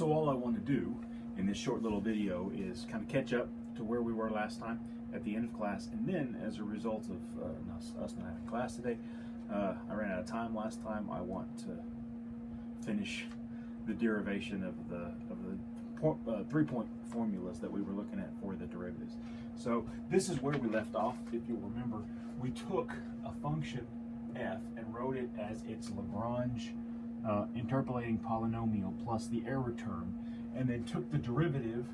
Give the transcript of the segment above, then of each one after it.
So all I want to do in this short little video is kind of catch up to where we were last time at the end of class, and then as a result of us not having class today, I ran out of time last time. I want to finish the derivation of the 3-point formulas that we were looking at for the derivatives. So this is where we left off. If you'll remember, we took a function f and wrote it as its Lagrange interpolating polynomial plus the error term, and then took the derivative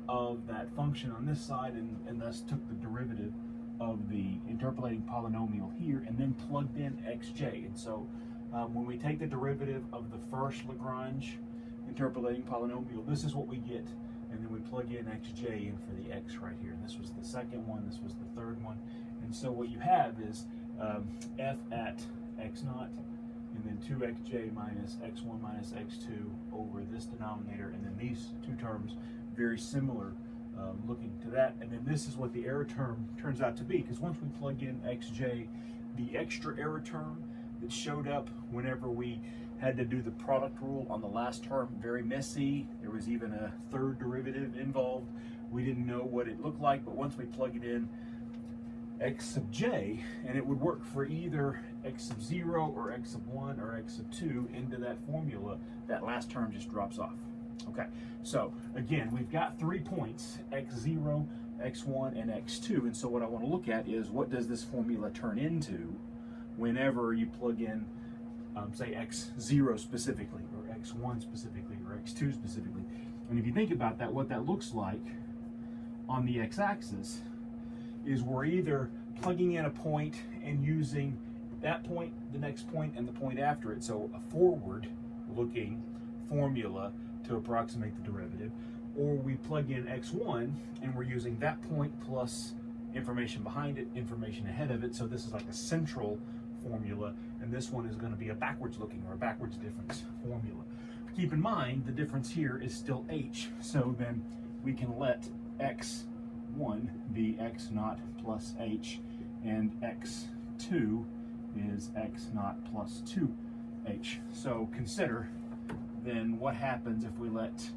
of that function on this side and thus took the derivative of the interpolating polynomial here and then plugged in xj. And so when we take the derivative of the first Lagrange interpolating polynomial, this is what we get, and then we plug in xj in for the x right here. And this was the second one, this was the third one. And so what you have is f at x naught, and then 2xj minus x1 minus x2 over this denominator, and then these two terms very similar looking to that. And then this is what the error term turns out to be, because once we plug in xj, the extra error term that showed up whenever we had to do the product rule on the last term, very messy. There was even a third derivative involved. We didn't know what it looked like, but once we plug it in x sub j, and it would work for either x sub 0 or x sub 1 or x sub 2 into that formula, that last term just drops off. Okay, so again, we've got 3 points, x0, x1, and x2, and so what I want to look at is what does this formula turn into whenever you plug in, say, x0 specifically, or x1 specifically, or x2 specifically. And if you think about that, what that looks like on the x-axis is we're either plugging in a point and using that point, the next point, and the point after it, so a forward-looking formula to approximate the derivative, or we plug in x1 and we're using that point plus information behind it, information ahead of it, so this is like a central formula, and this one is going to be a backwards-looking or a backwards difference formula. Keep in mind the difference here is still h, so then we can let x1 be x naught plus h, and x2 is x naught plus 2h. So consider then what happens if we let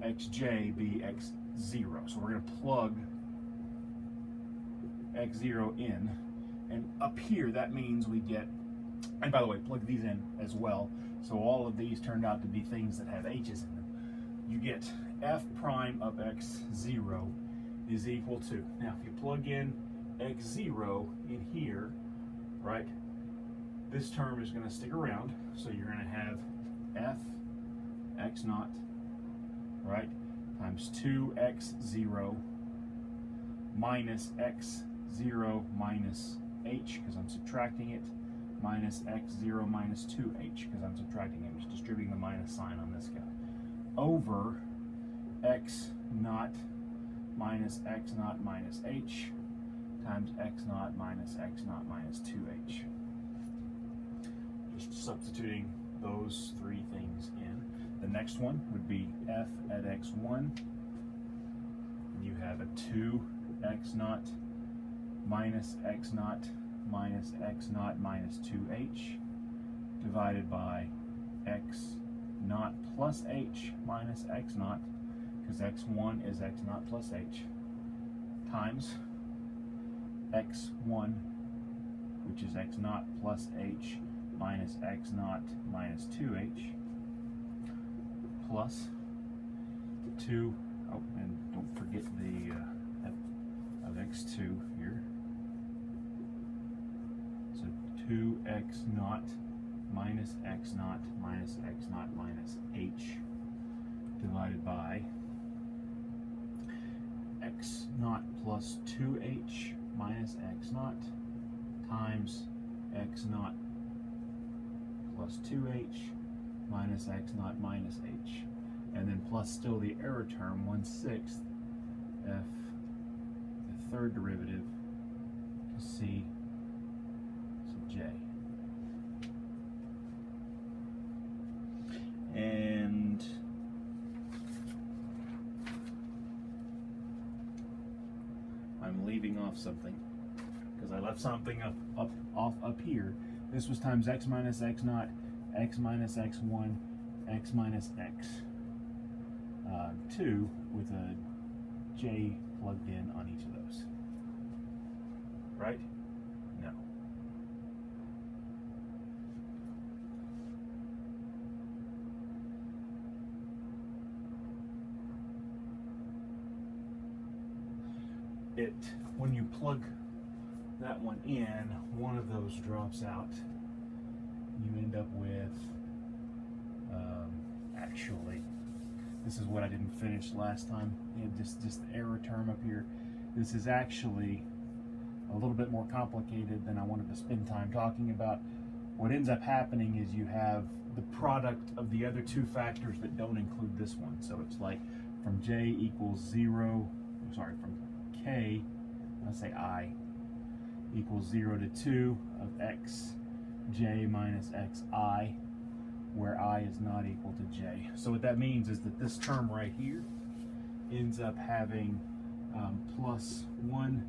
xj be x0. So we're going to plug x0 in, and up here that means we get, and by the way, plug these in as well, so all of these turned out to be things that have h's in them. You get f prime of x0 is equal to, now if you plug in x0 in here, right, this term is going to stick around, so you're going to have f x naught, right, times 2x0 minus x0 minus h, because I'm subtracting it, minus x0 minus 2h, because I'm subtracting it. I'm just distributing the minus sign on this guy, over x naught minus x naught minus h times x naught minus x naught minus 2h. Just substituting those three things in. The next one would be f at x1. You have a 2x naught minus x naught minus x naught minus 2h divided by x naught plus h minus x naught, because x1 is x naught plus h, times x1, which is x naught plus h minus x naught minus 2h, plus 2, oh, and don't forget the f of x2 here, so 2x naught minus x naught minus x naught minus h divided by x naught plus 2h minus x naught times x naught plus 2h minus x naught minus h, and then plus still the error term, 1/6 f, the third derivative, c sub j. And I'm leaving off something because I left something up here. This was times x minus x naught, x minus x1, x minus x 2 with a j plugged in on each of those. Right? No. When you plug that one in, one of those drops out. You end up with, actually, this is what I didn't finish last time. Just the error term up here. This is actually a little bit more complicated than I wanted to spend time talking about. What ends up happening is you have the product of the other two factors that don't include this one. So it's like from j equals 0, sorry, from k, let's say I, equals 0 to 2 of x j minus xi, where I is not equal to j. So what that means is that this term right here ends up having plus 1/6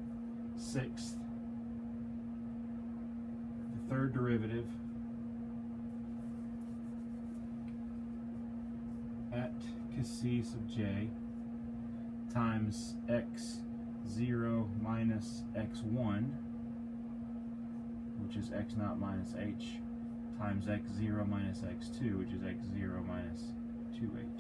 the third derivative at c sub j times x0 minus x1, which is x naught minus h, times x0 minus x2, which is x0 minus 2h.